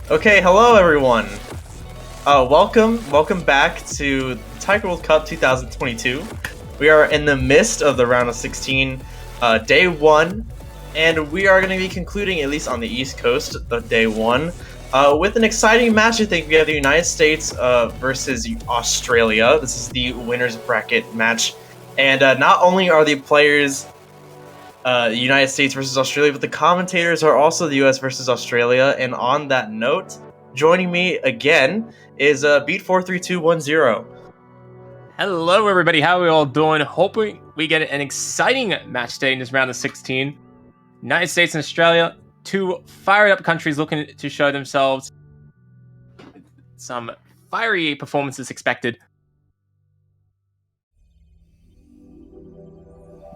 Okay, hello everyone. Welcome back to the Taiko World Cup 2022. We are in the midst of the round of 16, day one, and we are going to be concluding, at least on the East Coast, of day one, with an exciting match. I think we have the United States versus Australia. This is the winners bracket match, and not only are the players the United States versus Australia, but the commentators are also the US versus Australia. And on that note, joining me again is vv1438026316. Hello, everybody. How are we all doing? Hoping we get an exciting match day in this round of 16. United States and Australia, two fired up countries looking to show themselves. Some fiery performances expected.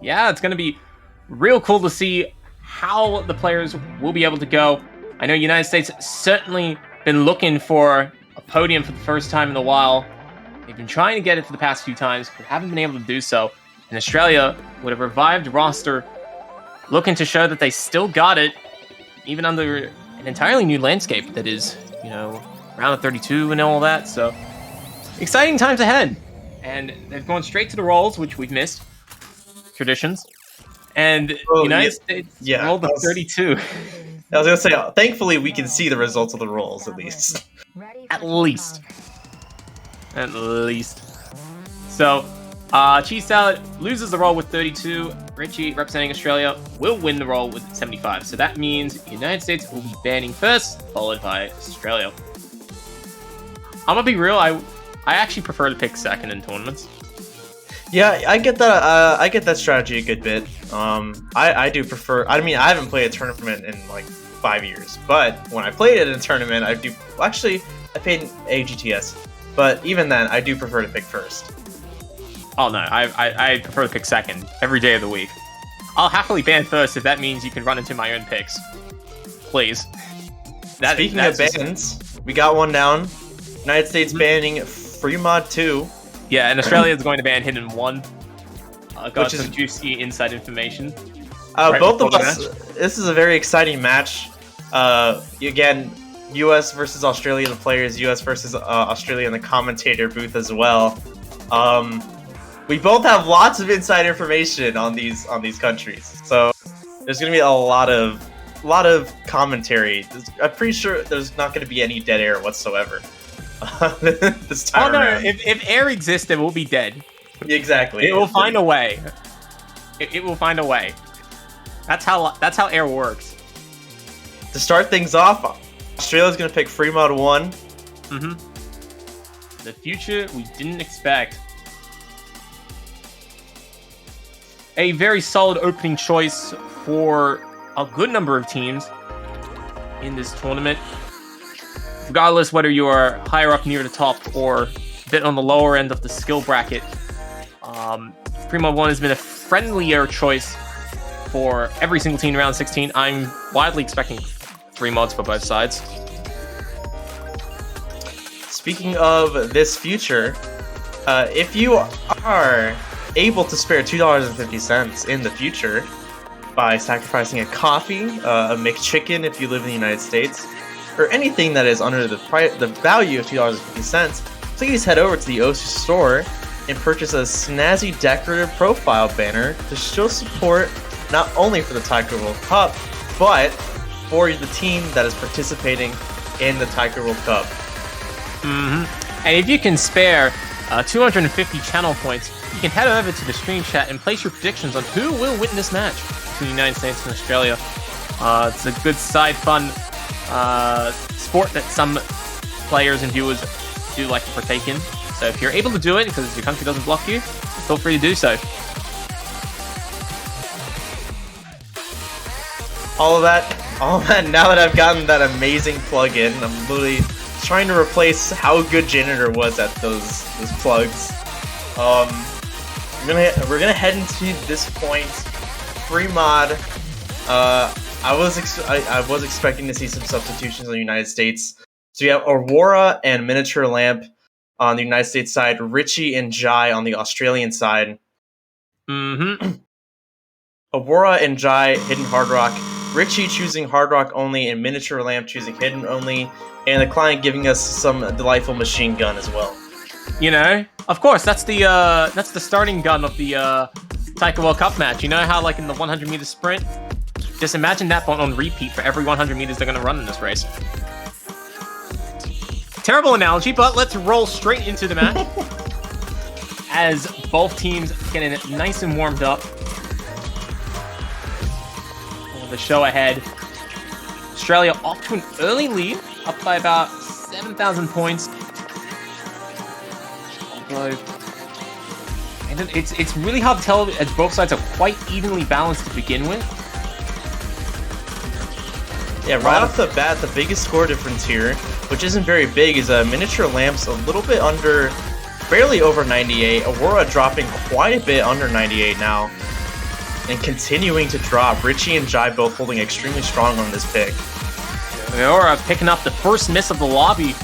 Yeah, it's going to be real cool to see how the players will be able to go. I know United States certainly been looking for a podium for the first time in a while. They've been trying to get it for the past few times, but haven't been able to do so. And Australia, with a revived roster, looking to show that they still got it, even under an entirely new landscape that is, round of 32 and all that. So, exciting times ahead. And they've gone straight to the rolls, which we've missed. Traditions. And United States rolled the 32. I was going to say, thankfully we can see the results of the rolls, at least. At least. So, Cheese Salad loses the roll with 32. Richie, representing Australia, will win the roll with 75. So that means the United States will be banning first, followed by Australia. I'm gonna be real, I actually prefer to pick second in tournaments. Yeah, I get that. I get that strategy a good bit. I do prefer. I mean, I haven't played a tournament in like 5 years, but when I played it in a tournament, I do. Actually, I played AGTS, but even then, I do prefer to pick first. Oh no, I prefer to pick second every day of the week. I'll happily ban first if that means you can run into my own picks. Please. Speaking of bans, we got one down. United States banning Free Mod 2. Yeah, and Australia is going to ban Hidden 1. Got some juicy inside information. Both of us. This is a very exciting match. Again, U.S. versus Australia, the players. U.S. versus Australia in the commentator booth as well. We both have lots of inside information on these countries, so there's going to be a lot of commentary. I'm pretty sure there's not going to be any dead air whatsoever. This time around. If air exists, it will be dead. Exactly. It will find a way. It will find a way. That's how air works. To start things off, Australia's gonna pick Free Mod 1. The future we didn't expect. A very solid opening choice for a good number of teams in this tournament. Regardless whether you are higher up near the top or a bit on the lower end of the skill bracket, Free Mod 1 has been a friendlier choice for every single team in round 16. I'm widely expecting 3 mods for both sides. Speaking of this future, if you are able to spare $2.50 in the future by sacrificing a coffee, a McChicken if you live in the United States, or anything that is under the value of $2.50, please head over to the OC store and purchase a snazzy decorative profile banner to show support not only for the Taiko World Cup, but for the team that is participating in the Taiko World Cup. And if you can spare 250 channel points, you can head over to the stream chat and place your predictions on who will win this match between the United States and Australia. It's a good side fun sport that some players and viewers do like to partake in. So if you're able to do it because your country doesn't block you, feel free to do so. All of that, now that I've gotten that amazing plug-in, I'm literally trying to replace how good Janitor was at those plugs. We're gonna head into this point. Free mod. I was expecting to see some substitutions on the United States. So you have Aurora and Miniature Lamp on the United States side, Richie and Jai on the Australian side. Aurora and Jai, Hidden Hard Rock, Richie choosing Hard Rock only, and Miniature Lamp choosing Hidden only, and the client giving us some delightful machine gun as well. You know, of course, that's the starting gun of the Taiko World Cup match. You know how, like, in the 100-meter sprint, just imagine that on repeat for every 100 meters they're going to run in this race. Terrible analogy, but let's roll straight into the match. As both teams getting nice and warmed up. The show ahead. Australia off to an early lead, up by about 7,000 points. Although, it's really hard to tell as both sides are quite evenly balanced to begin with. Yeah, right off the bat, the biggest score difference here, which isn't very big, is Miniature Lamps a little bit under, barely over 98. Aurora dropping quite a bit under 98 now, and continuing to drop. Richie and Jai both holding extremely strong on this pick. Aurora picking up the first miss of the lobby.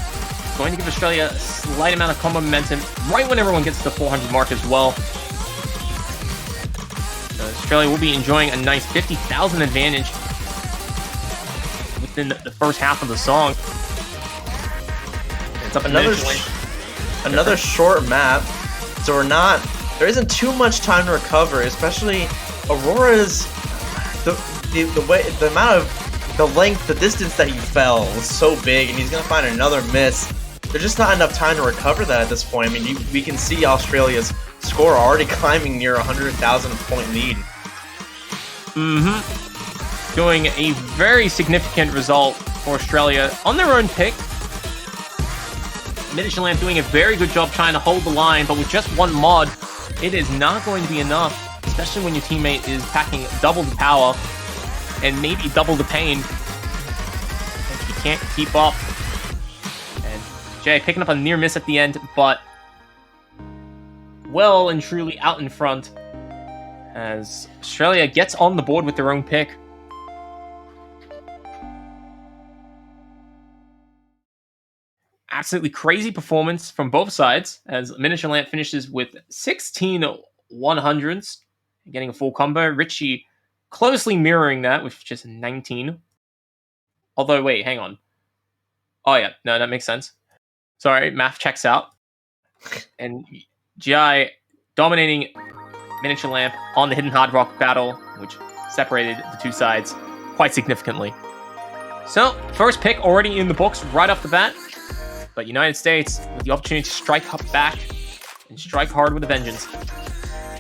Going to give Australia a slight amount of combo momentum right when everyone gets to the 400 mark as well. Australia will be enjoying a nice 50,000 advantage within the first half of the song. It's up another short map, so there isn't too much time to recover, especially Aurora's the length, the distance that he fell was so big, and he's gonna find another miss. There's just not enough time to recover that at this point. I mean, we can see Australia's score already climbing near 100,000 point lead. Doing a very significant result for Australia on their own pick. Miniature Lamp doing a very good job trying to hold the line, but with just one mod, it is not going to be enough, especially when your teammate is packing double the power and maybe double the pain. And you can't keep up. And Jay picking up a near miss at the end, but well and truly out in front as Australia gets on the board with their own pick. Absolutely crazy performance from both sides as Miniature Lamp finishes with 16 100s, getting a full combo. Richie closely mirroring that with just 19. Although, wait, hang on. Oh yeah, no, that makes sense. Sorry, math checks out. And GI dominating Miniature Lamp on the Hidden Hard Rock battle, which separated the two sides quite significantly. So, first pick already in the books right off the bat. But United States with the opportunity to strike up back and strike hard with a vengeance.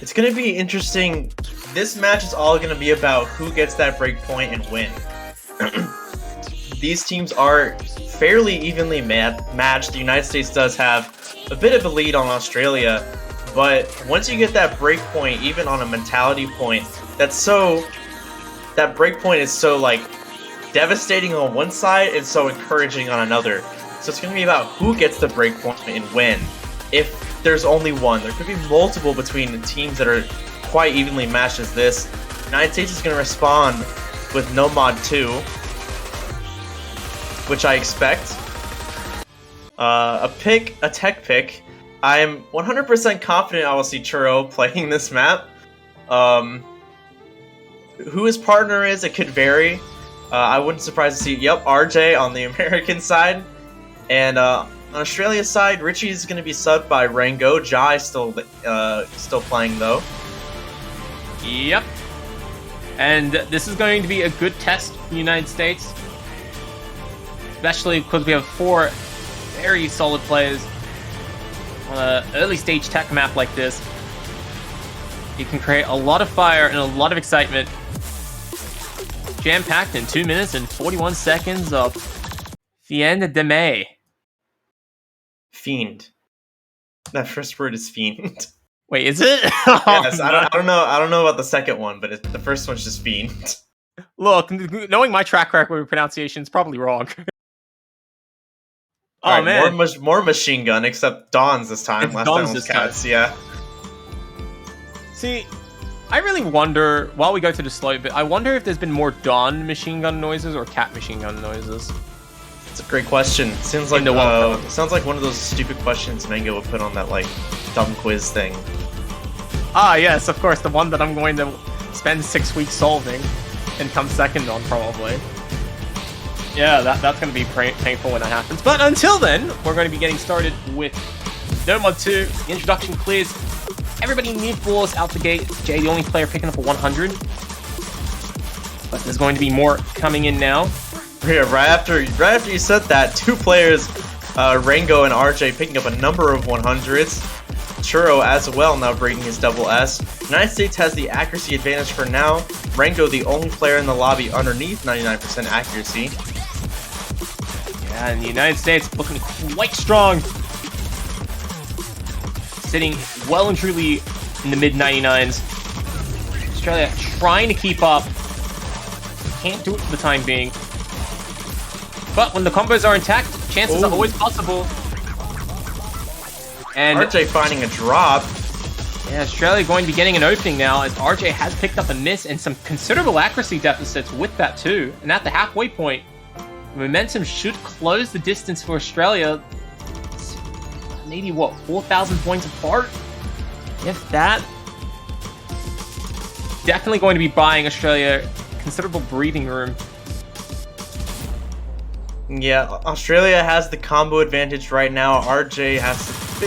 It's going to be interesting. This match is all going to be about who gets that break point and win. These teams are fairly evenly matched. The United States does have a bit of a lead on Australia, but once you get that break point, even on a mentality point, that break point is so like devastating on one side and so encouraging on another. So it's going to be about who gets the break point and when. If there's only one, there could be multiple between the teams that are quite evenly matched as this. The United States is going to respond with no mod 2, which I expect. A tech pick. I am 100% confident I will see Churro playing this map. Who his partner is, it could vary. I wouldn't surprise to see, RJ on the American side. And on Australia's side, Richie's going to be subbed by Rango. Jai still playing, though. Yep. And this is going to be a good test for the United States. Especially because we have 4 very solid players on an early stage tech map like this. You can create a lot of fire and a lot of excitement. Jam-packed in 2 minutes and 41 seconds of Fin de Mai. Fiend. That first word is fiend. Wait, is it? Yes, I don't know about the second one, but the first one's just fiend. Look, knowing my track record with pronunciation is probably wrong. Right, man, more machine gun, except Dawn's this time. Last time was Cats, yeah. See, I really wonder, while we go to the slow bit, I wonder if there's been more Dawn machine gun noises or Cat machine gun noises. It's a great question. Sounds like one of those stupid questions Mango would put on that like dumb quiz thing. Ah, yes, of course, the one that I'm going to spend 6 weeks solving. and come second on, probably. Yeah, that's going to be painful when that happens. But until then, we're going to be getting started with No Mod 2. The introduction clears. Everybody near floors out the gate. Jay, the only player picking up a 100. But there's going to be more coming in now. Yeah, right after you said that, 2 players, Rango and RJ, picking up a number of 100s. Churro as well, now breaking his double S. United States has the accuracy advantage for now. Rango, the only player in the lobby underneath 99% accuracy. Yeah, and the United States looking quite strong. Sitting well and truly in the mid-99s. Australia trying to keep up. Can't do it for the time being. But when the combos are intact, chances are always possible. And RJ finding a drop. Yeah, Australia going to be getting an opening now as RJ has picked up a miss and some considerable accuracy deficits with that too. And at the halfway point, momentum should close the distance for Australia. Maybe, what, 4,000 points apart? If that. Definitely going to be buying Australia considerable breathing room. Yeah, Australia has the combo advantage right now. RJ has a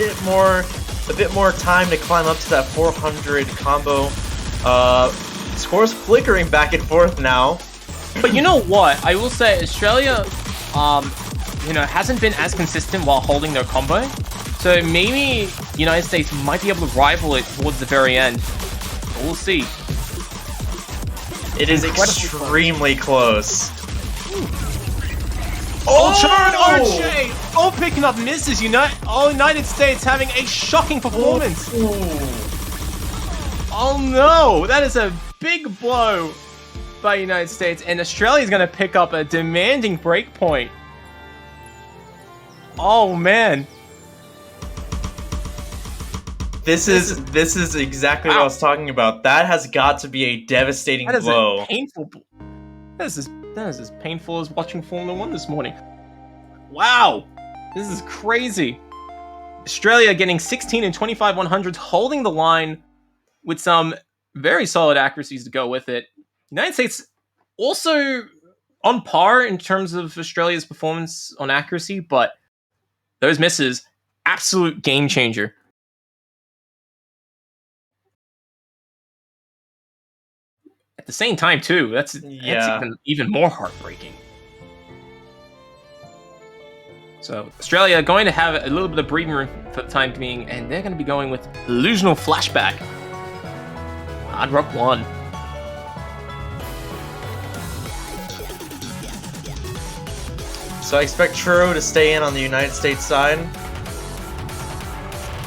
bit more time to climb up to that 400 combo. Scores flickering back and forth now. But you know what? I will say Australia, hasn't been as consistent while holding their combo. So maybe United States might be able to rival it towards the very end. But we'll see. It is extremely close. Churro and RJ all picking up misses. United States having a shocking performance. Oh no, that is a big blow by United States, and Australia's going to pick up a demanding break point. Oh man. This is exactly what I was talking about. That has got to be a devastating blow. A painful. That is as painful as watching Formula 1 this morning. Wow, this is crazy. Australia getting 16 and 25 100s, holding the line with some very solid accuracies to go with it. United States also on par in terms of Australia's performance on accuracy, but those misses, absolute game changer. At the same time, too, that's even more heartbreaking. So Australia going to have a little bit of breathing room for the time being, and they're going to be going with Illusional Flashback. Hard Rock 1. So I expect Churro to stay in on the United States side.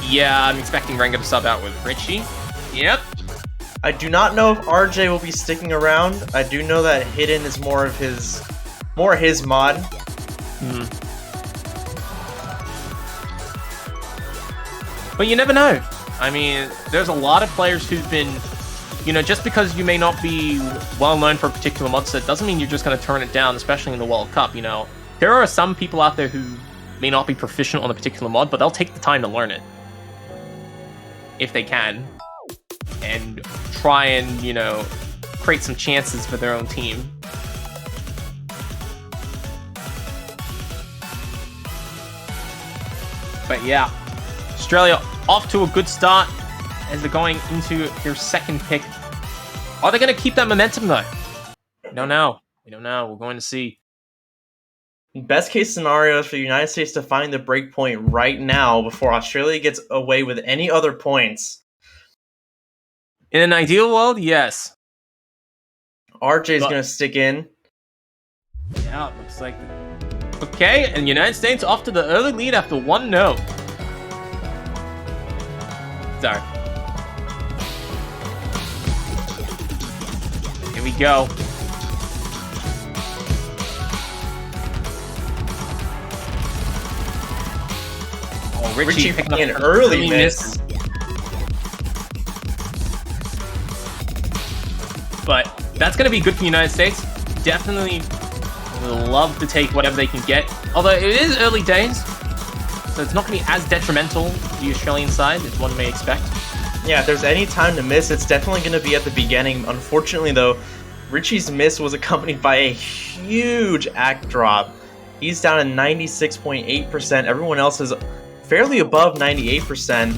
Yeah, I'm expecting Renga to sub out with Richie. Yep. I do not know if RJ will be sticking around. I do know that Hidden is more his mod. But you never know. I mean, there's a lot of players who've been, just because you may not be well known for a particular mod set doesn't mean you're just going to turn it down, especially in the World Cup, There are some people out there who may not be proficient on a particular mod, but they'll take the time to learn it. If they can. And try and, create some chances for their own team. But yeah, Australia off to a good start as they're going into their second pick. Are they going to keep that momentum, though? We don't know. We're going to see. Best case scenario is for the United States to find the break point right now before Australia gets away with any other points. In an ideal world, yes. RJ's going to stick in. Yeah, it looks like... Okay, and United States off to the early lead after 1-0. Sorry. Here we go. Oh, Richie picking up an early miss. But that's going to be good for the United States. Definitely will love to take whatever they can get. Although it is early days, so it's not going to be as detrimental to the Australian side as one may expect. Yeah, if there's any time to miss, it's definitely going to be at the beginning. Unfortunately, though, Richie's miss was accompanied by a huge act drop. He's down at 96.8%. Everyone else is fairly above 98%.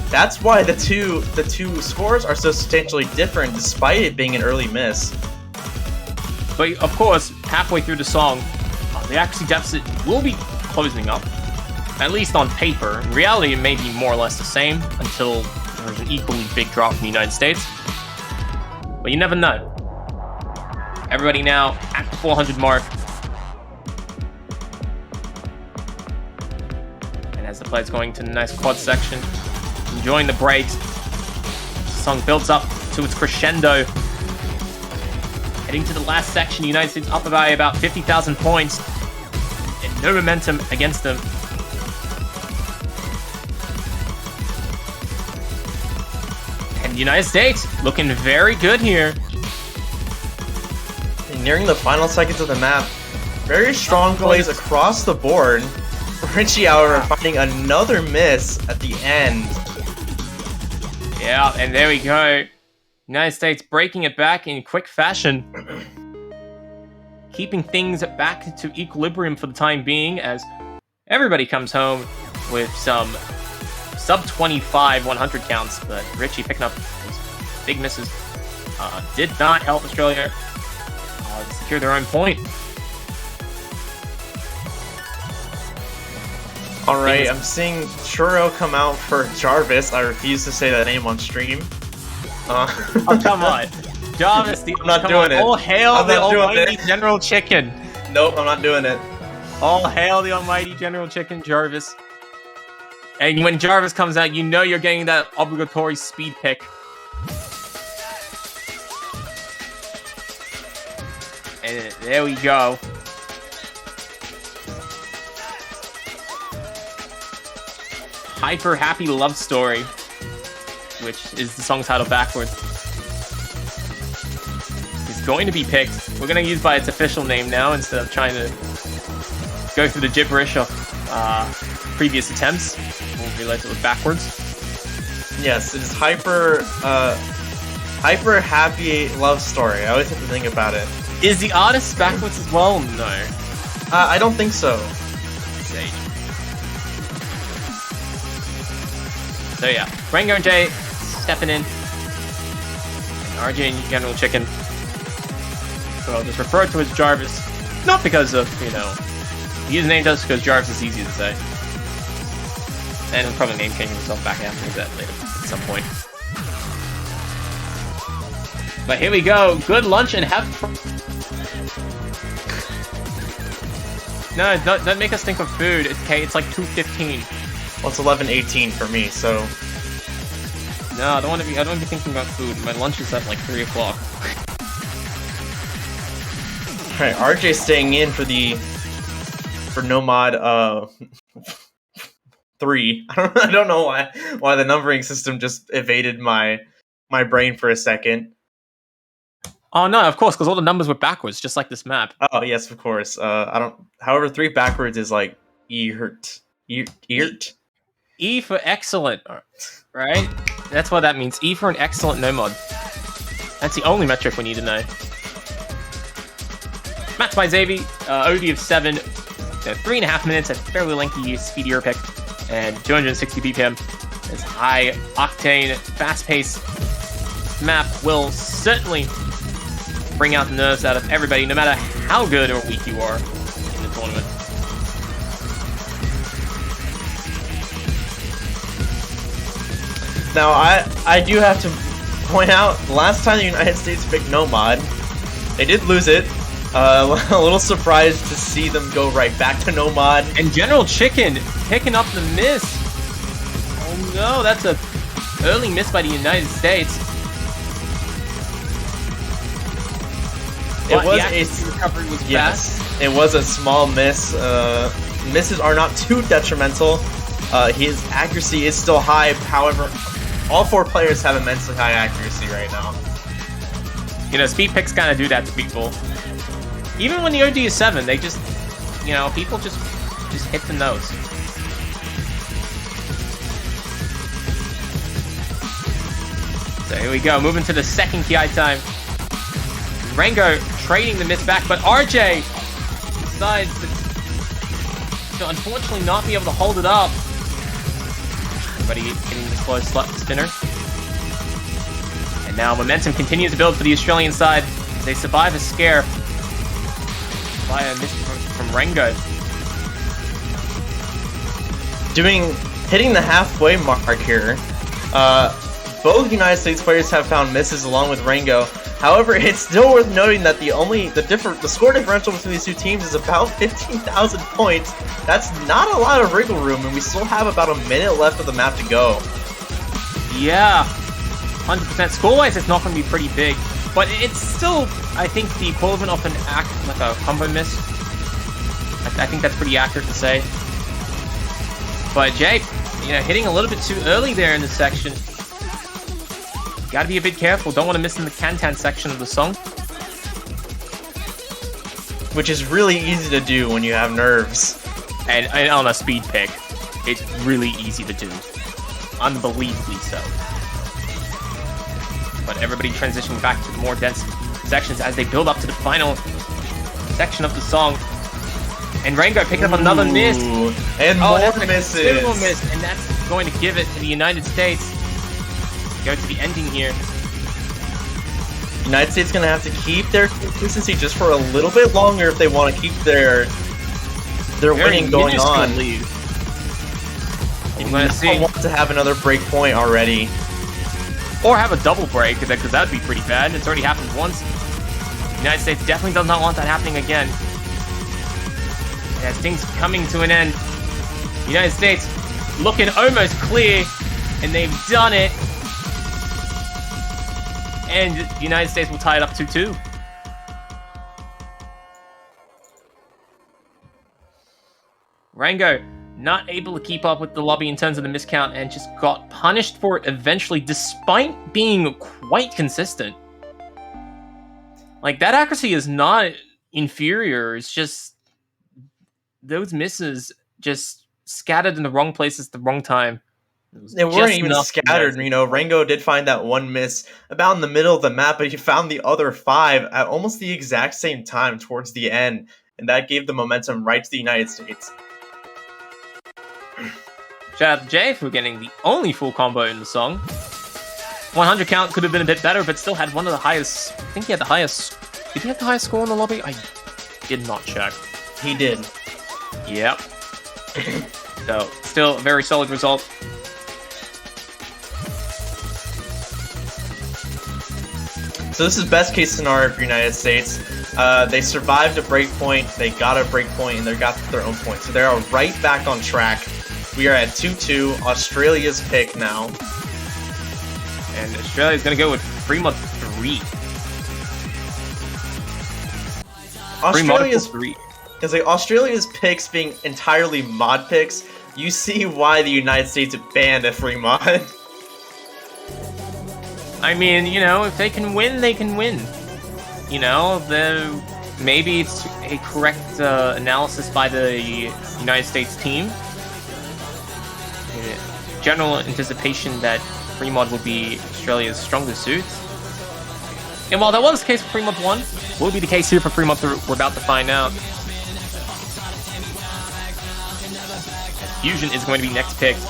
That's why the two scores are so substantially different, despite it being an early miss. But of course, halfway through the song, the accuracy deficit will be closing up, at least on paper. In reality, it may be more or less the same until there's an equally big drop in the United States. But you never know. Everybody now at the 400 mark. And as the player's going to the nice quad section, enjoying the breaks, the song builds up to its crescendo. Heading to the last section, the United States up by about 50,000 points. And no momentum against them. And the United States looking very good here. Nearing the final seconds of the map, very strong plays across the board. Richie, however, finding another miss at the end. Yeah, and there we go. United States breaking it back in quick fashion. Keeping things back to equilibrium for the time being as everybody comes home with some sub-25 100 counts, but Richie picking up those big misses did not help Australia secure their own point. Alright, I'm seeing Churro come out for Jarvis. I refuse to say that name on stream. Oh, come on. Jarvis, I'm not doing it. All hail the almighty General Chicken. Nope, I'm not doing it. All hail the almighty General Chicken, Jarvis. And when Jarvis comes out, you know you're getting that obligatory speed pick. And there we go. Hyper Happy Love Story, which is the song title backwards, is going to be picked. We're going to use by its official name now instead of trying to go through the gibberish of previous attempts. We'll realize it was backwards. Yes, it is Hyper Happy Love Story. I always have to think about it. Is the artist backwards as well? No. I don't think so. Sage. So yeah, Rango and Jay stepping in. And RJ and General Chicken. So I'll just refer to as Jarvis. Not because of, the username, just because Jarvis is easy to say. And he'll probably name changing himself back after that later at some point. But here we go. Good lunch and have fun. No, don't make us think of food. Okay, it's like 2:15. Well, it's 11:18 for me, so. No, I don't want to be thinking about food. My lunch is at like 3 o'clock. Alright, RJ's staying in for Nomad 3. I don't know why the numbering system just evaded my brain for a second. Oh no, of course, because all the numbers were backwards, just like this map. Oh yes, of course. However, 3 backwards is like Eert. E for excellent, right? That's what that means. E for an excellent nomad. That's the only metric we need to know. Match by Xavi, OD of 7, 3.5 minutes, a fairly lengthy speedy air pick, and 260 BPM. This high octane, fast paced map will certainly bring out the nerves out of everybody, no matter how good or weak you are in the tournament. Now, I do have to point out, last time the United States picked Nomad, they did lose it. A little surprised to see them go right back to Nomad. And General Chicken picking up the miss. Oh no, that's a early miss by the United States. It was the recovery was yes, fast. It was a small miss. Misses are not too detrimental. His accuracy is still high. However, all 4 players have immensely high accuracy right now. Speed picks kind of do that to people. Even when the OD is 7, they just, people just hit the nose. So here we go, moving to the second KI time. Rango trading the miss back, but RJ decides to unfortunately not be able to hold it up. Everybody getting the slow spinner. And now momentum continues to build for the Australian side as they survive a scare by a miss from Rango. Hitting the halfway mark here. Both United States players have found misses along with Rango. However, it's still worth noting that the score differential between these two teams is about 15,000 points. That's not a lot of wriggle room, and we still have about a minute left of the map to go. Yeah, 100%. Score-wise, it's not going to be pretty big, but it's still, I think, the equivalent of like a combo miss. I think that's pretty accurate to say. But Jay, hitting a little bit too early there in this section. Gotta be a bit careful. Don't want to miss in the Kantan section of the song. Which is really easy to do when you have nerves. And on a speed pick, it's really easy to do. Unbelievably so. But everybody transitioning back to the more dense sections as they build up to the final section of the song. And Rango picking up another miss. And more misses. Miss, and that's going to give it to the United States. Go to the ending here. United States gonna have to keep their consistency just for a little bit longer if they want to keep their winning going on. Lead. I want to have another break point already, or have a double break because that'd be pretty bad. It's already happened once. The United States definitely does not want that happening again. As things coming to an end, the United States looking almost clear, and they've done it. And the United States will tie it up 2-2. Rango not able to keep up with the lobby in terms of the miscount and just got punished for it eventually, despite being quite consistent. Like, that accuracy is not inferior. It's just those misses just scattered in the wrong places at the wrong time. They weren't even scattered. Rango did find that one miss about in the middle of the map, but he found the other 5 at almost the exact same time towards the end, and that gave the momentum right to the United States. Shout out to Jay for getting the only full combo in the song. 100 count could have been a bit better, but still had one of the highest. I think he had the highest. Did he have the highest score in the lobby? I did not check. He did. Yep. So, still a very solid result. So this is best case scenario for United States. They survived a breakpoint, they got a breakpoint, and they got their own point. So they are right back on track. We are at 2-2. Australia's pick now. And Australia's going to go with Fremont 3. Australia's picks being entirely mod picks, you see why the United States banned a free mod. I mean, if they can win, they can win. Maybe it's a correct analysis by the United States team. General anticipation that Fremont will be Australia's strongest suit. And while that was the case for Fremont 1, will be the case here for Fremont 3, we're about to find out. Fusion is going to be next picked.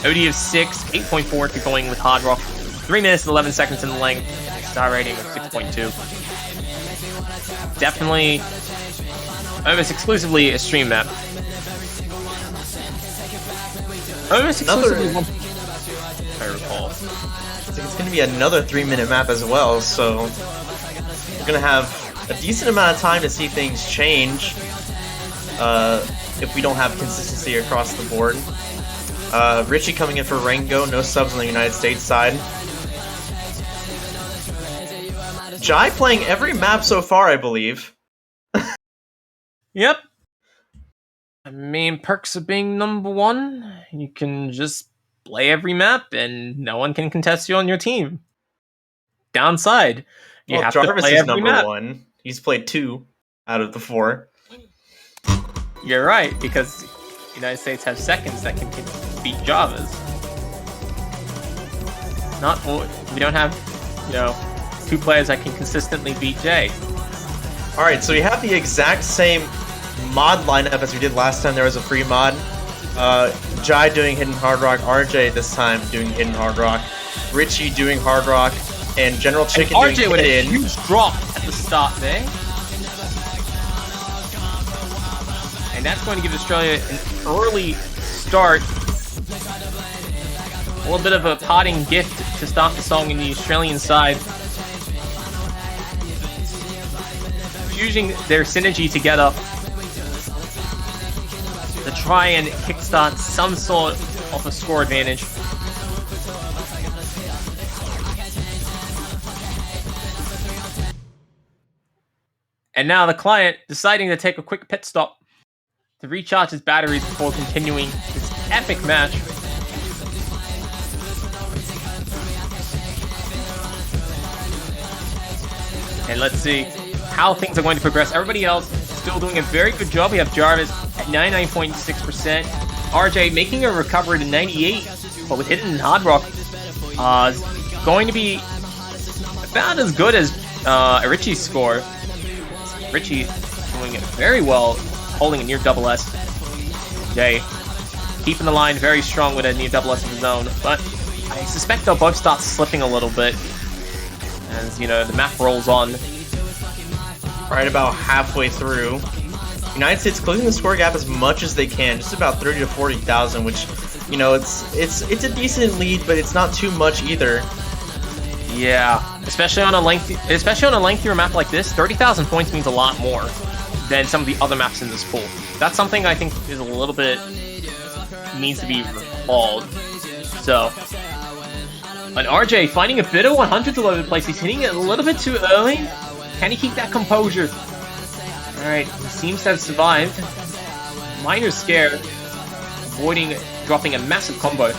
OD of 6, 8.4 if you're going with Hard Rock. 3 minutes and 11 seconds in the length. Star rating of 6.2. Definitely almost exclusively a stream map. Almost exclusively one, if I recall. It's going to be another 3-minute map as well, so we're going to have a decent amount of time to see things change if we don't have consistency across the board. Richie coming in for Rango, no subs on the United States side. Jai playing every map so far, I believe. Yep. I mean, perks of being number 1, you can just play every map and no one can contest you on your team. Downside, you have Jarvis to play is every number map. 1. He's played 2 out of the 4. You're right, because the United States have seconds that can beat Javas. We don't have, two players that can consistently beat Jay. Alright, so we have the exact same mod lineup as we did last time there was a free mod. Jai doing Hidden Hard Rock, RJ this time doing Hidden Hard Rock, Richie doing Hard Rock, and General Chicken and RJ doing with Hidden. a huge drop at the start there. And that's going to give Australia an early start. A little bit of a parting gift to start the song in the Australian side. Using their synergy together to try and kickstart some sort of a score advantage. And now the client deciding to take a quick pit stop to recharge his batteries before continuing this epic match. And let's see how things are going to progress. Everybody else still doing a very good job. We have Jarvis at 99.6%. RJ making a recovery to 98, but with Hidden Hard Rock, going to be about as good as Richie's score. Richie doing it very well, holding a near double S. Jay keeping the line very strong with a near double S of his own, but I suspect they'll both start slipping a little bit as, the map rolls on. Right about halfway through. United States closing the score gap as much as they can, just about 30 to 40,000, which, it's a decent lead, but it's not too much either. Yeah, especially on a lengthier map like this, 30,000 points means a lot more than some of the other maps in this pool. That's something I think is a little bit needs to be recalled. So, and RJ finding a bit of 100s all over the place. He's hitting it a little bit too early. Can he keep that composure? Alright, he seems to have survived. Minor scare, avoiding dropping a massive combo.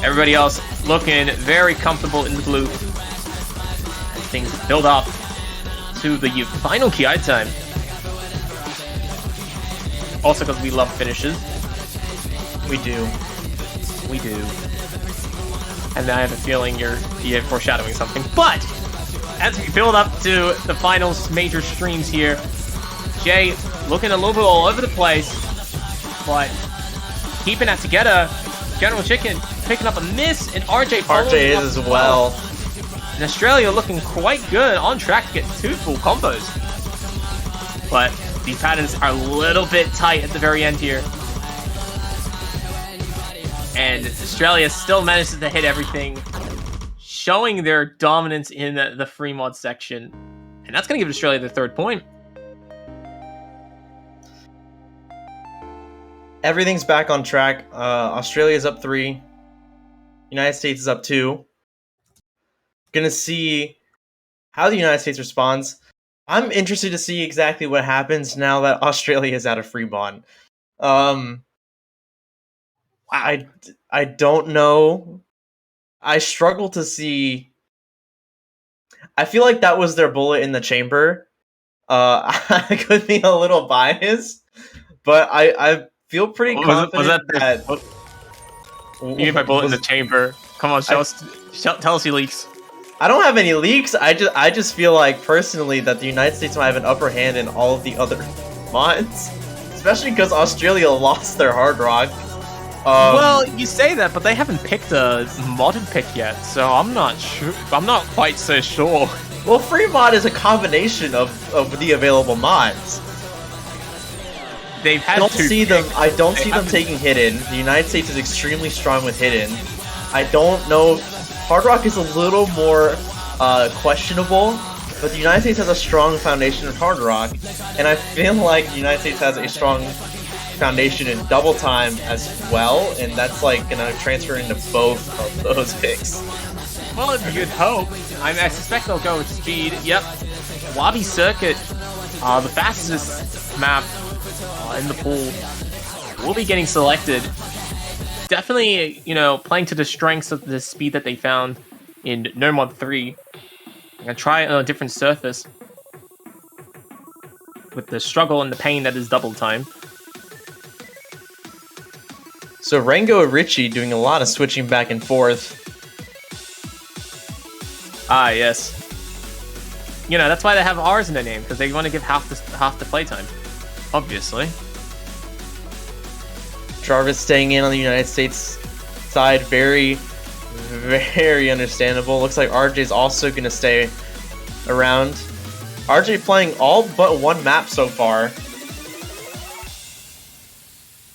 Everybody else looking very comfortable in the blue. As things build up to the final KI time. Also because we love finishes. We do. We do. And I have a feeling you're foreshadowing something. But as we build up to the final major streams here, Jay looking a little bit all over the place, but keeping that together. General Chicken picking up a miss, and RJ is as well. And Australia looking quite good, on track to get 2 full combos. But these patterns are a little bit tight at the very end here. And Australia still manages to hit everything, showing their dominance in the free mod section. And that's going to give Australia the 3rd point. Everything's back on track. Australia's up 3. United States is up 2. Gonna see how the United States responds. I'm interested to see exactly what happens now that Australia is out of free mod. I don't know. I struggle to see. I feel like that was their bullet in the chamber. I could be a little biased, but I feel pretty confident was that that. What you mean by bullet in the chamber? Come on, tell us your leaks. I don't have any leaks. I just feel like personally that the United States might have an upper hand in all of the other mods, especially because Australia lost their Hard Rock. Well, you say that, but they haven't picked a modded pick yet, so I'm not sure. I'm not quite so sure. Well, free mod is a combination of the available mods. They've had I don't see them haven't... taking Hidden. The United States is extremely strong with Hidden. I don't know. Hard Rock is a little more questionable, but the United States has a strong foundation of Hard Rock, and I feel like the United States has a strong foundation in Double Time as well, and that's like gonna transfer into both of those picks. Well, you'd hope. I suspect they'll go with speed. Yep, Wabi Circuit, the fastest map in the pool, will be getting selected. Definitely, playing to the strengths of the speed that they found in No Mod 3. I'm gonna try it on a different surface with the struggle and the pain that is Double Time. So Rango and Richie doing a lot of switching back and forth. Ah, yes. You know, that's why they have R's in their name, because they want to give half the playtime. Obviously. Jarvis staying in on the United States side, very, very understandable. Looks like RJ's also going to stay around. RJ playing all but one map so far.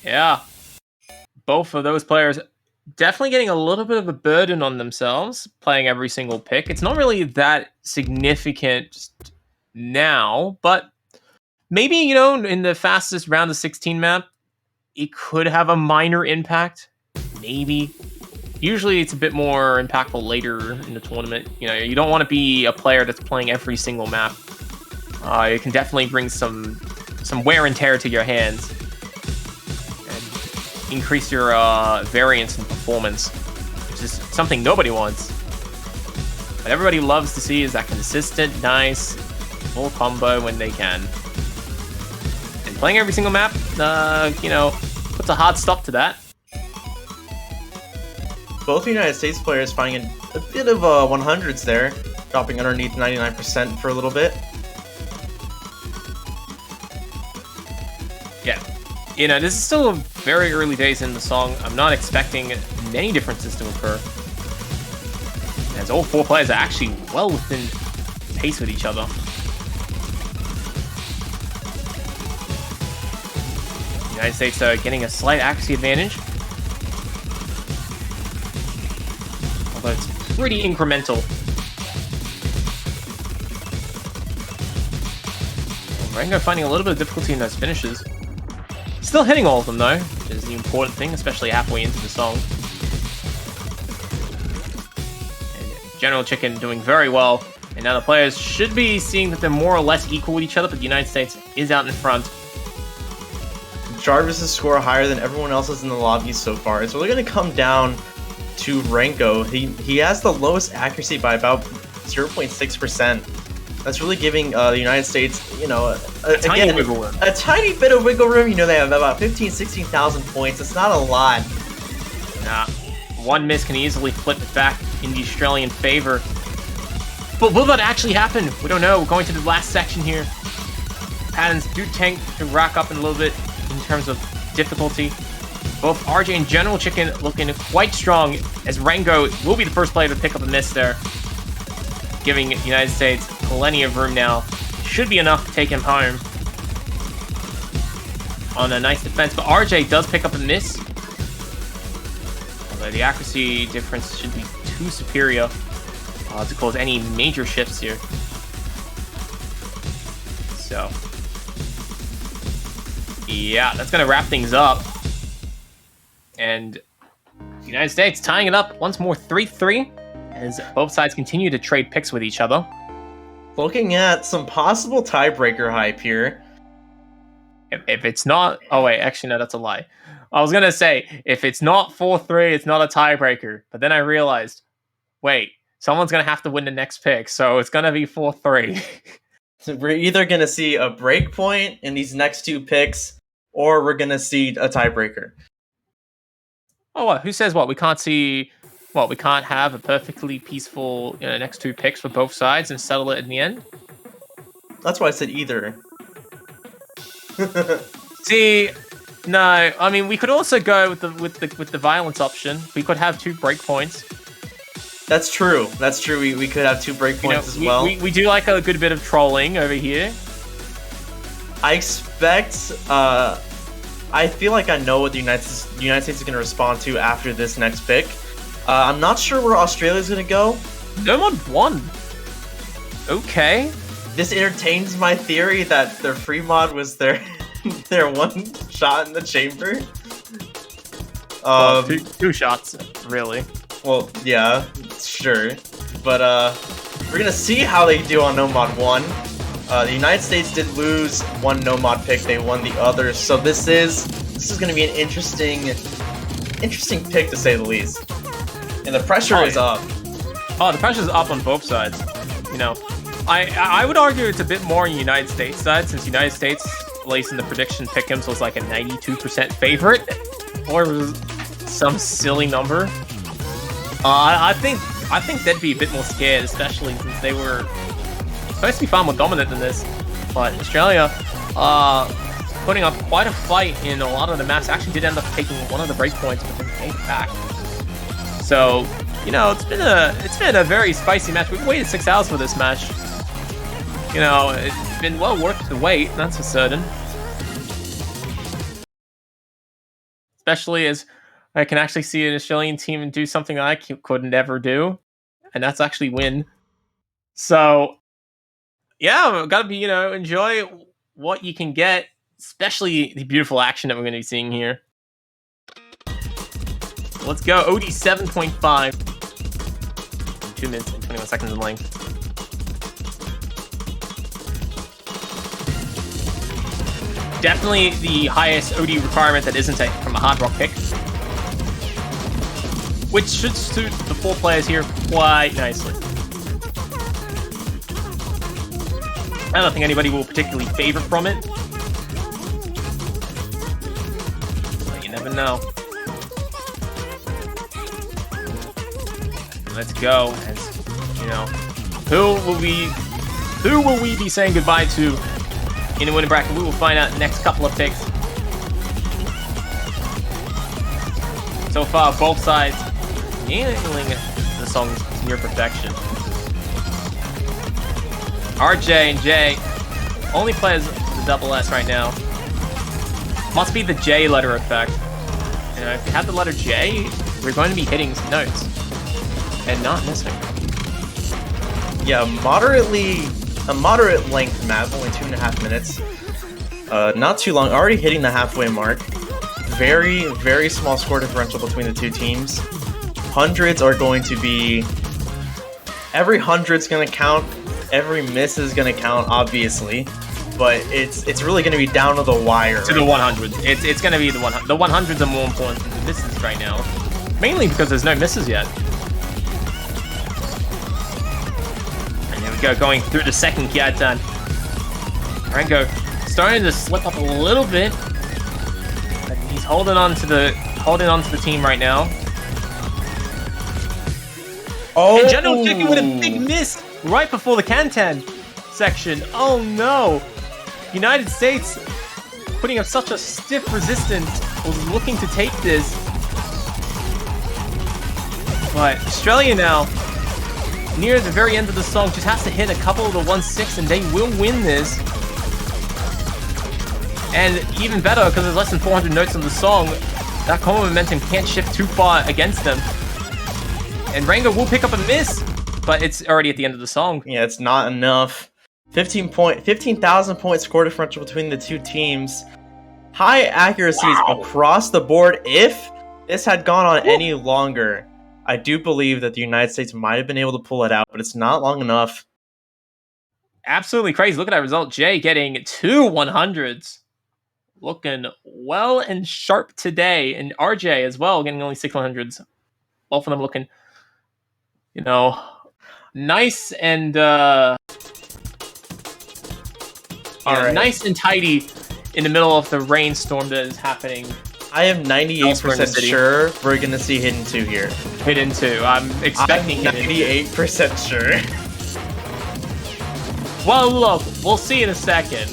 Yeah. Both of those players definitely getting a little bit of a burden on themselves, playing every single pick. It's not really that significant now, but maybe, you know, in the fastest round of 16 map, it could have a minor impact. Maybe. Usually it's a bit more impactful later in the tournament. You know, you don't want to be a player that's playing every single map. It can definitely bring some wear and tear to your hands. And increase your variance in performance, which is something nobody wants. What everybody loves to see is that consistent, nice, full combo when they can. And playing every single map, you know, puts a hard stop to that. Both United States players finding a bit of 100s there, dropping underneath 99% for a little bit. Yeah. You know, this is still very early days in the song. I'm not expecting many differences to occur, as all four players are actually well within pace with each other. The United States are getting a slight accuracy advantage, although it's pretty incremental. Rango finding a little bit of difficulty in those finishes. Still hitting all of them though, which is the important thing, especially halfway into the song. And General Chicken doing very well, and now the players should be seeing that they're more or less equal with each other, but the United States is out in front. Jarvis' score higher than everyone else's in the lobby so far. It's really going to come down to Rango. He has the lowest accuracy by about 0.6%. That's really giving the United States, you know, a tiny wiggle room. A tiny bit of wiggle room. You know, they have about 16,000 points. It's not a lot. Nah, one miss can easily flip it back in the Australian favor. But will that actually happen? We don't know. We're going to the last section here. Patterns do tank to rack up in a little bit in terms of difficulty. Both RJ and General Chicken looking quite strong, as Rango will be the first player to pick up a miss there, giving the United States plenty of room now. Should be enough to take him home on a nice defense, but RJ does pick up a miss. Although the accuracy difference should be too superior to cause any major shifts here. So, yeah, that's going to wrap things up. And the United States tying it up once more 3-3 as both sides continue to trade picks with each other. Looking at some possible tiebreaker hype here. If it's not... Oh, wait. Actually, no, that's a lie. I was going to say, if it's not 4-3, it's not a tiebreaker. But then I realized, wait, someone's going to have to win the next pick, so it's going to be 4-3. So we're either going to see a break point in these next two picks, or we're going to see a tiebreaker. Oh, what? Who says what? We can't see... What, we can't have a perfectly peaceful, you know, next two picks for both sides and settle it in the end? That's why I said either. See, no, I mean, we could also go with the violence option. We could have 2 breakpoints. That's true. That's true. We could have 2 breakpoints as well. We do like a good bit of trolling over here. I expect... I feel like I know what the United States is going to respond to after this next pick. I'm not sure where Australia's going to go. No mod 1. Okay. This entertains my theory that their free mod was their one shot in the chamber. Well, two shots, really. Well, yeah, sure. But we're going to see how they do on no mod 1. The United States did lose one no mod pick. They won the other. So this is going to be an interesting pick, to say the least. And the pressure is up. Oh, the pressure's up on both sides. You know, I would argue it's a bit more on the United States side, since United States, at least in the prediction pick'ems, was like a 92% favorite, or some silly number. I think I think they'd be a bit more scared, especially since they were supposed to be far more dominant than this. But Australia putting up quite a fight in a lot of the maps. Actually did end up taking one of the break points, but then came back. So, you know, it's been a very spicy match. We've waited 6 hours for this match. You know, it's been well worth the wait, that's for certain. Especially as I can actually see an Australian team do something I couldn't ever do, and that's actually win. So, yeah, gotta be, you know, enjoy what you can get, especially the beautiful action that we're going to be seeing here. Let's go, OD 7.5. 2 minutes and 21 seconds in length. Definitely the highest OD requirement that isn't from a hard rock pick. Which should suit the 4 players here quite nicely. I don't think anybody will particularly favor from it. But you never know. Let's go. As, you know, who will we be saying goodbye to in the winning bracket? We will find out next couple of picks. So far, both sides nailing the songs near perfection. RJ and J, only plays the double S right now. Must be the J letter effect. You know, if you have the letter J, we're going to be hitting some notes and not missing. Yeah, a moderate length map, only 2.5 minutes. Not too long, already hitting the halfway mark. Very, very small score differential between the two teams. Hundreds are going to be... Every hundred's going to count. Every miss is going to count, obviously. But it's really going to be down to the wire. To the 100. It's going to be the 100. The 100s are more important than the misses right now. Mainly because there's no misses yet. And there we go, going through the second Kiatan. Rango starting to slip up a little bit. But he's holding on to the team right now. Oh, and General kicking with a big miss right before the Kantan section. Oh no! United States putting up such a stiff resistance, was looking to take this. But Australia now, near the very end of the song, just has to hit a couple of the 1-6 and they will win this. And even better, because there's less than 400 notes on the song, that combo momentum can't shift too far against them. And Rango will pick up a miss, but it's already at the end of the song. Yeah, it's not enough. 15,000 point score differential between the two teams. High accuracies across the board. If this had gone on any longer, I do believe that the United States might have been able to pull it out, but it's not long enough. Absolutely crazy. Look at that result. Jay getting 2 100s. Looking well and sharp today. And RJ as well, getting only 6 100s. Both of them looking, you know, nice and nice and tidy in the middle of the rainstorm that is happening. I am 98% sure we're gonna see Hidden 2 here. Hidden 2. I'm expecting I'm 98% sure. Well, look, we'll see in a second.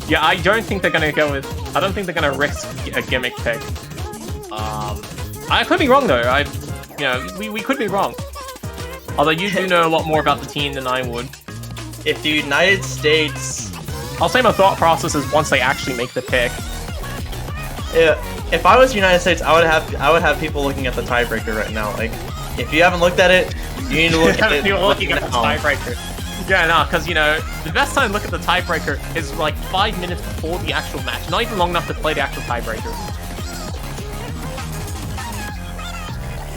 Yeah, I don't think they're gonna go with. I don't think they're gonna risk a gimmick pick. I could be wrong though. We could be wrong. Although you do know a lot more about the team than I would. If the United States, I'll say my thought process is once they actually make the pick. Yeah, if I was United States, I would have people looking at the tiebreaker right now. Like, if you haven't looked at it, you need to look at it. You're looking at the tiebreaker. Yeah, no, because you know the best time to look at the tiebreaker is like 5 minutes before the actual match. Not even long enough to play the actual tiebreaker.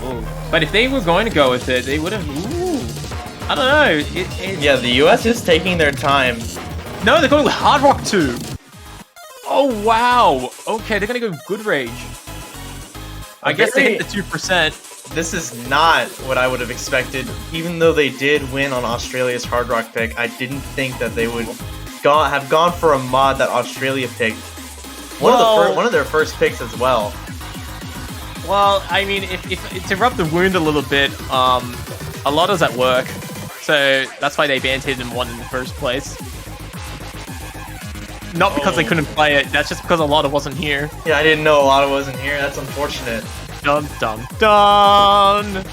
Ooh. But if they were going to go with it, they would have. Ooh, I don't know. Yeah, the U.S. is taking their time. No, they're going with Hard Rock 2. Oh wow. Okay, they're gonna go Good Rage. I guess they hit the 2%. This is not what I would have expected. Even though they did win on Australia's Hard Rock pick, I didn't think that they would have gone for a mod that Australia picked. One of their first picks as well. Well, I mean, if to rub the wound a little bit, a lot is at work, so that's why they banned Hidden 1 in the first place. Not because they couldn't play it, that's just because a lot wasn't here. Yeah, I didn't know a lot wasn't here. That's unfortunate. Dun dun dun!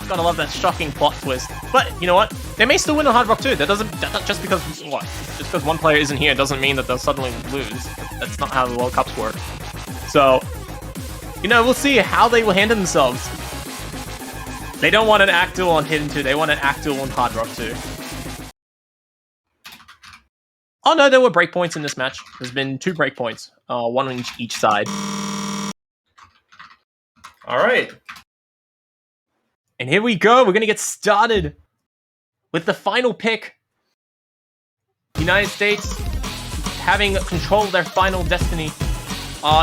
Gotta love that shocking plot twist. But you know what? They may still win on Hard Rock 2. That just because what? Just because one player isn't here doesn't mean that they'll suddenly lose. That's not how the World Cups work. So, you know, we'll see how they will handle themselves. They don't want an act duel on Hidden 2. They want an act duel on Hard Rock 2. Oh no, there were breakpoints in this match. There's been 2 breakpoints, one on each side. All right. And here we go. We're gonna get started with the final pick. United States having control of their final destiny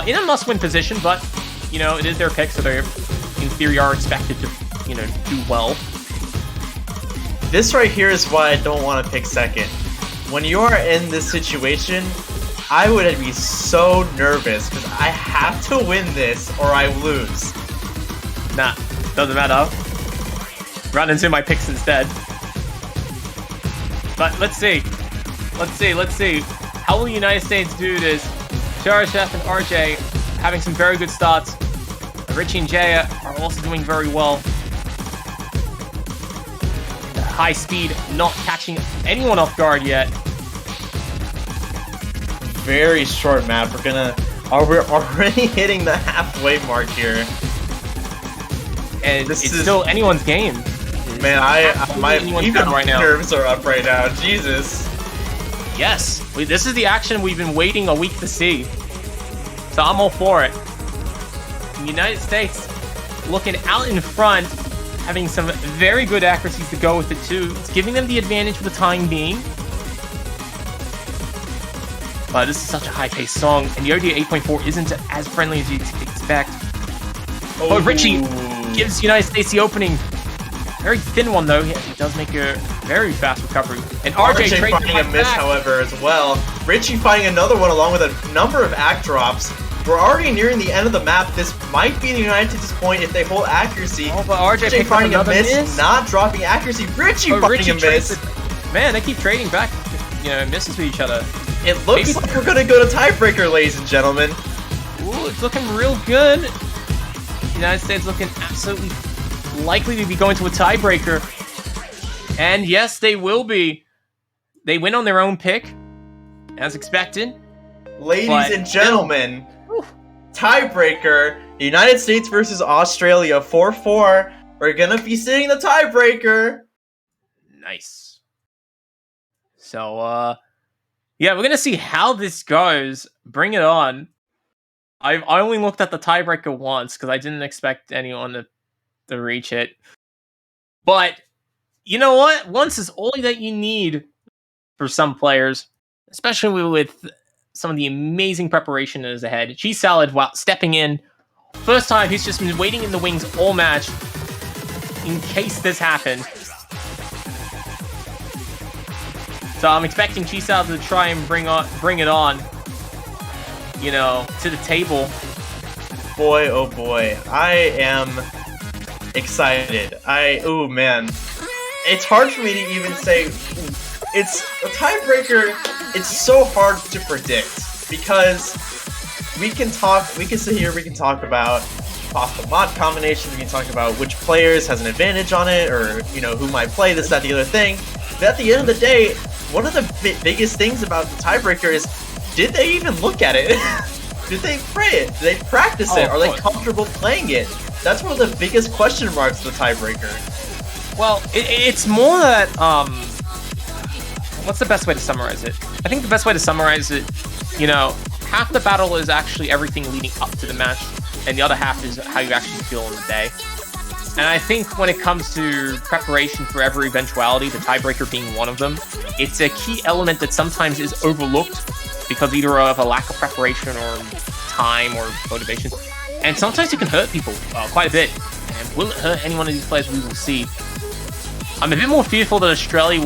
in a must-win position, but you know it is their pick, so they, in theory, are expected to, you know, do well. This right here is why I don't want to pick second. When you are in this situation, I would be so nervous because I have to win this or I lose. Nah, doesn't matter. Run into my picks instead. But let's see. Let's see. How will the United States do this? Chef and RJ having some very good starts. Richie and Jaya are also doing very well. High speed, not catching anyone off guard yet. Very short map. We're already hitting the halfway mark here. And it's still anyone's game. Man, my nerves are up right now. Jesus. Yes, this is the action we've been waiting a week to see. So I'm all for it. The United States looking out in front, having some very good accuracies to go with it too. It's giving them the advantage for the time being. But this is such a high-paced song, and the ODA 8.4 isn't as friendly as you'd expect. Oh. But Richie gives United States the opening. Very thin one though. He does make a very fast recovery. And RJ finding a miss, however, as well. Richie finding another one along with a number of act drops. We're already nearing the end of the map. This might be the United States' point if they hold accuracy. Oh, but RJ finding a miss, not dropping accuracy. Richie finding a miss. Man, they keep trading back, you know, misses with each other. It looks like we're gonna go to tiebreaker, ladies and gentlemen. Ooh, it's looking real good. United States looking absolutely likely to be going to a tiebreaker. And yes, they will be. They win on their own pick, as expected. Ladies and gentlemen, tiebreaker, United States versus Australia, 4-4. We're gonna be seeing the tiebreaker. Nice. So, yeah, we're gonna see how this goes. Bring it on. I only looked at the tiebreaker once because I didn't expect anyone to reach it. But you know what? Once is all that you need for some players, especially with some of the amazing preparation that is ahead. Cheese Salad, while stepping in, first time he's just been waiting in the wings all match in case this happened. So I'm expecting Cheese Salad to try and bring it on, you know, to the table. Boy, oh boy, I am excited. Oh man, it's hard for me to even say. It's a tiebreaker. It's so hard to predict because we can sit here, we can talk about possible mod combinations, we can talk about which players has an advantage on it, or you know who might play this, that, the other thing. But at the end of the day, one of the biggest things about the tiebreaker is, did they even look at it? Did they play it? Did they practice it? Are they comfortable playing it? That's one of the biggest question marks of the tiebreaker. Well, it's more that, what's the best way to summarize it? I think the best way to summarize it, you know, half the battle is actually everything leading up to the match, and the other half is how you actually feel in the day. And I think when it comes to preparation for every eventuality, the tiebreaker being one of them, it's a key element that sometimes is overlooked because either of a lack of preparation or time or motivation. And sometimes it can hurt people quite a bit. And will it hurt any one of these players? We will see. I'm a bit more fearful that Australia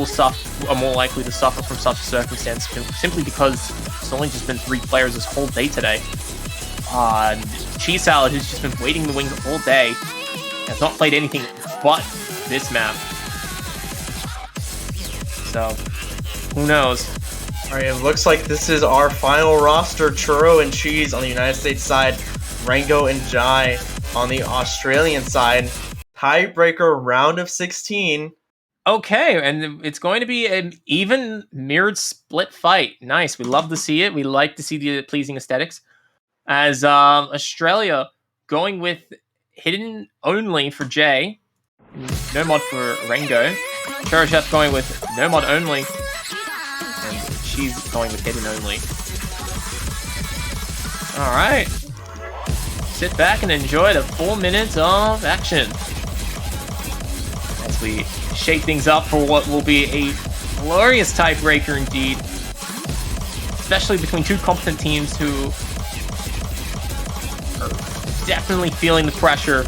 are more likely to suffer from such a circumstance simply because it's only just been 3 players this whole day today. Cheese Salad, who's just been waiting in the wings all day, has not played anything but this map. So, who knows? Alright, it looks like this is our final roster. Churro and Cheese on the United States side, Rango and Jai on the Australian side. Tiebreaker round of 16. Okay, and it's going to be an even mirrored split fight. Nice. We love to see it. We like to see the pleasing aesthetics. As Australia going with Hidden Only for Jay. No mod for Rango. Chef going with no mod only. And she's going with Hidden Only. Alright. Sit back and enjoy the 4 minutes of action. As we shake things up for what will be a glorious tiebreaker indeed. Especially between two competent teams who are definitely feeling the pressure.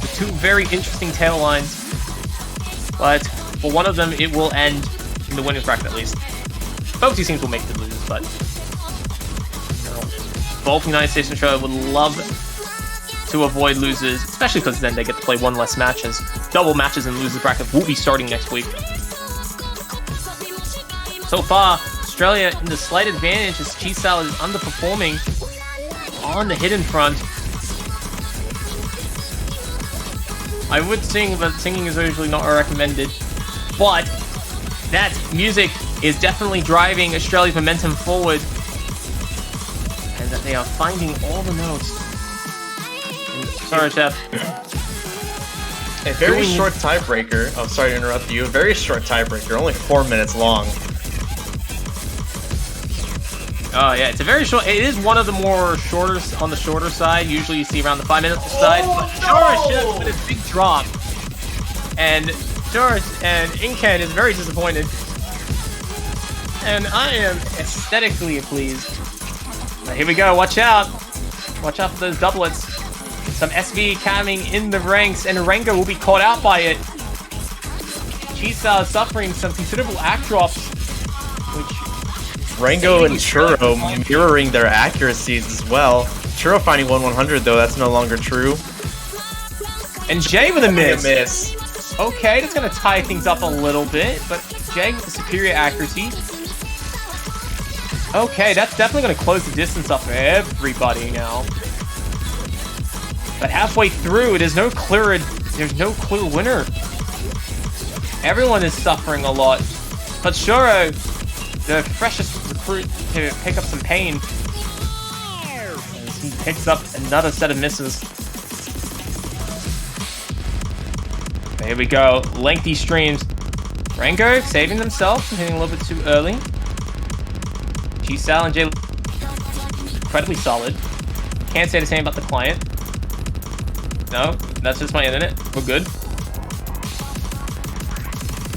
The two very interesting tail lines. But for one of them, it will end in the winner's bracket at least. Both these teams will make the lose, but both United States and Australia would love to avoid losers, especially because then they get to play one less matches. Double matches in losers bracket will be starting next week. So far, Australia in the slight advantage as Cheese Salad is underperforming on the hidden front. I would sing, but singing is usually not recommended. But that music is definitely driving Australia's momentum forward. And that they are finding all the notes. And, sorry, Chef. A very short tiebreaker. Oh, sorry to interrupt you. A very short tiebreaker, only 4 minutes long. Oh yeah, it's a very short. It is one of the more shorter on the shorter side. Usually you see around the 5 minute side. But Chef with a big drop, and George and Inken is very disappointed. And I am aesthetically pleased. But here we go. Watch out! Watch out for those doublets. Some SV camming in the ranks, and Rango will be caught out by it. Cheese Salad suffering some considerable act drops, which. Rango and Churro mirroring their accuracies as well. Churro finding 1/100 though, that's no longer true. And Jay with a miss. Okay, that's going to tie things up a little bit, but Jay with the superior accuracy. Okay, that's definitely going to close the distance up for everybody now. But halfway through, there's no clear winner. Everyone is suffering a lot. But Churro, the freshest recruit to pick up some pain. As he picks up another set of misses. There we go. Lengthy streams. Rango saving themselves, hitting a little bit too early. G-Sal and J incredibly solid. Can't say the same about the client. No, that's just my internet. We're good.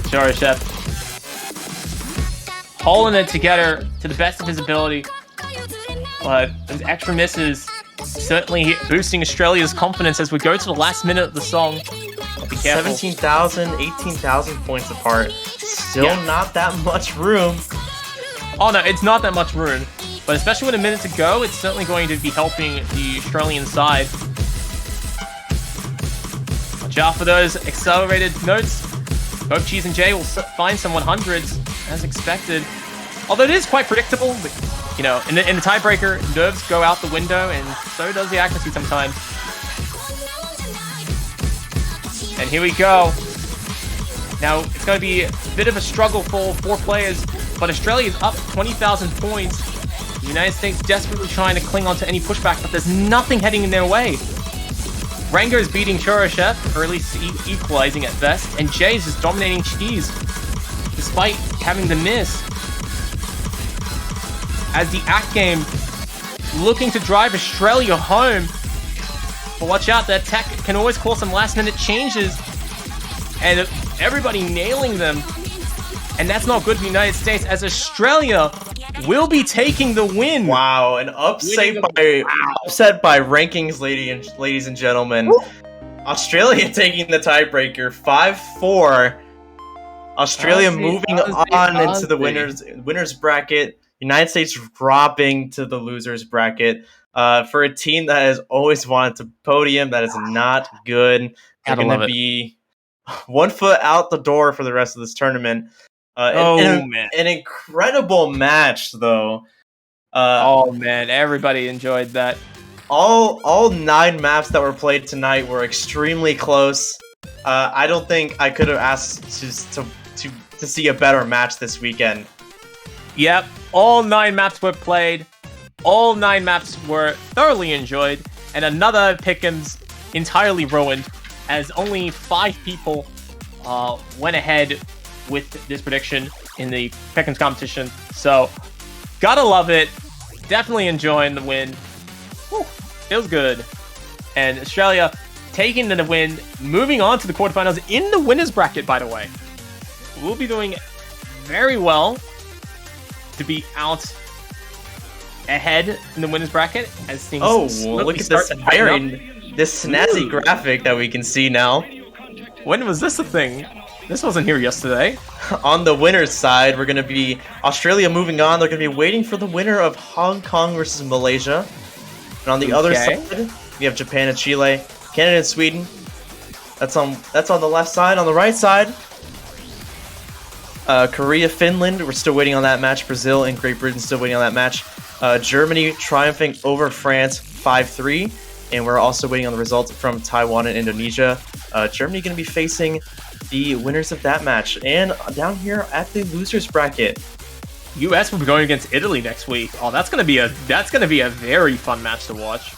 Sorry, Chef. Holding it together to the best of his ability. But those extra misses certainly boosting Australia's confidence as we go to the last minute of the song. Be careful. 17,000, 18,000 points apart. Still not that much room. Oh no, it's not that much room. But especially with a minute to go, it's certainly going to be helping the Australian side. Watch out for those accelerated notes. Both Cheese and Jay will find some 100s, as expected. Although it is quite predictable, but, you know, in the tiebreaker, nerves go out the window, and so does the accuracy sometimes. And here we go. Now, it's going to be a bit of a struggle for 4 players, but Australia is up 20,000 points. The United States desperately trying to cling on to any pushback, but there's nothing heading in their way. Rango is beating Churro Chef, or at least equalizing at best, and Jay's is dominating Cheese, despite having the miss. As the act game looking to drive Australia home. But watch out, that tech can always cause some last minute changes. And everybody nailing them. And that's not good for the United States, as Australia will be taking the win. Wow, an upset by rankings, ladies and gentlemen. Woo. Australia taking the tiebreaker, 5-4. Australia moving on into the winners bracket. United States dropping to the losers bracket. For a team that has always wanted to podium, that is not good. They're going to be 1 foot out the door for the rest of this tournament. Man. An incredible match, though. Man, everybody enjoyed that. All 9 maps that were played tonight were extremely close. I don't think I could have asked to see a better match this weekend. Yep, all 9 maps were played. All 9 maps were thoroughly enjoyed, and another pick'ems entirely ruined, as only 5 people went ahead with this prediction in the pick'ems competition. So, gotta love it. Definitely enjoying the win. Whew, feels good. And Australia taking the win, moving on to the quarterfinals in the winners bracket, by the way. We'll be doing very well to be out ahead in the winners bracket as things look at this snazzy graphic that we can see now. When was this a thing? This wasn't here yesterday. On the winners side, we're going to be Australia moving on. They're going to be waiting for the winner of Hong Kong versus Malaysia. And on the other side, we have Japan and Chile, Canada and Sweden. That's on the left side. On the right side, Korea, Finland. We're still waiting on that match. Brazil and Great Britain still waiting on that match. Germany triumphing over France 5-3. And we're also waiting on the results from Taiwan and Indonesia. Germany going to be facing the winners of that match. And down here at the losers bracket, US will be going against Italy next week. Oh, that's gonna be a very fun match to watch.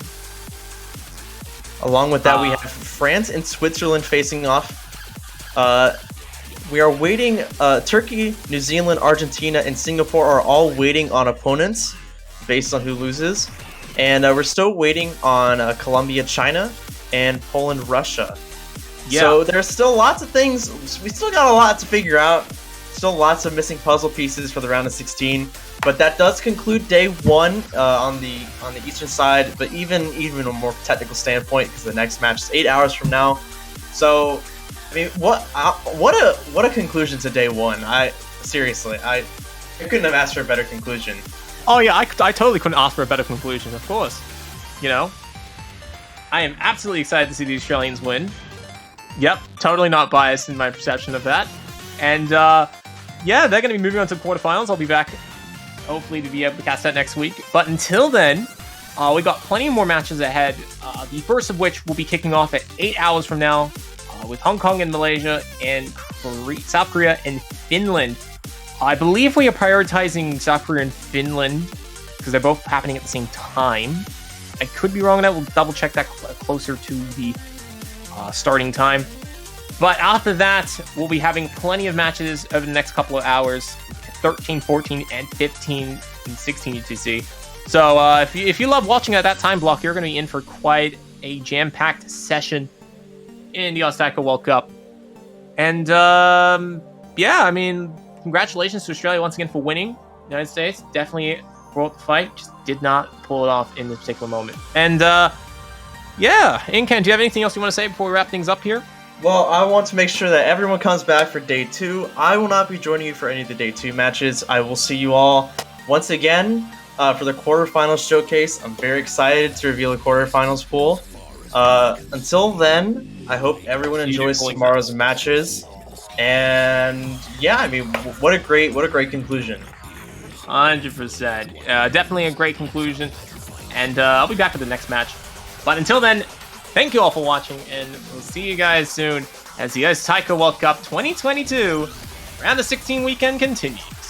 Along with that, we have France and Switzerland facing off. We are waiting. Turkey, New Zealand, Argentina, and Singapore are all waiting on opponents based on who loses. And we're still waiting on Colombia, China, and Poland, Russia. Yeah. So there's still lots of things. We still got a lot to figure out. Still lots of missing puzzle pieces for the round of 16. But that does conclude day 1 on the Eastern side. But even a more technical standpoint, because the next match is 8 hours from now. So, I mean, what a conclusion to day 1. I couldn't have asked for a better conclusion. Oh yeah, I totally couldn't ask for a better conclusion. Of course, you know, I am absolutely excited to see the Australians win. Yep, totally not biased in my perception of that. And yeah, they're going to be moving on to the quarterfinals. I'll be back, hopefully, to be able to cast that next week. But until then, we got plenty more matches ahead. The first of which will be kicking off at 8 hours from now with Hong Kong and Malaysia and South Korea and Finland. I believe we are prioritizing South Korea and Finland because they're both happening at the same time. I could be wrong on that. We'll double check that closer to the starting time. But after that, we'll be having plenty of matches over the next couple of hours. 13, 14, and 15 and 16 UTC. So if you love watching at that time block, you're going to be in for quite a jam-packed session in the Taiko World Cup. And yeah, I mean, congratulations to Australia once again for winning. United States definitely brought the fight, just did not pull it off in this particular moment. And yeah, Incan, do you have anything else you want to say before we wrap things up here? Well, I want to make sure that everyone comes back for day 2. I will not be joining you for any of the day 2 matches. I will see you all once again for the quarterfinals showcase. I'm very excited to reveal the quarterfinals pool. Until then, I hope everyone enjoys tomorrow's matches. And yeah, I mean, what a great conclusion. 100%. Definitely a great conclusion. And I'll be back for the next match. But until then, thank you all for watching, and we'll see you guys soon as the Taiko World Cup 2022 round of 16 weekend continues.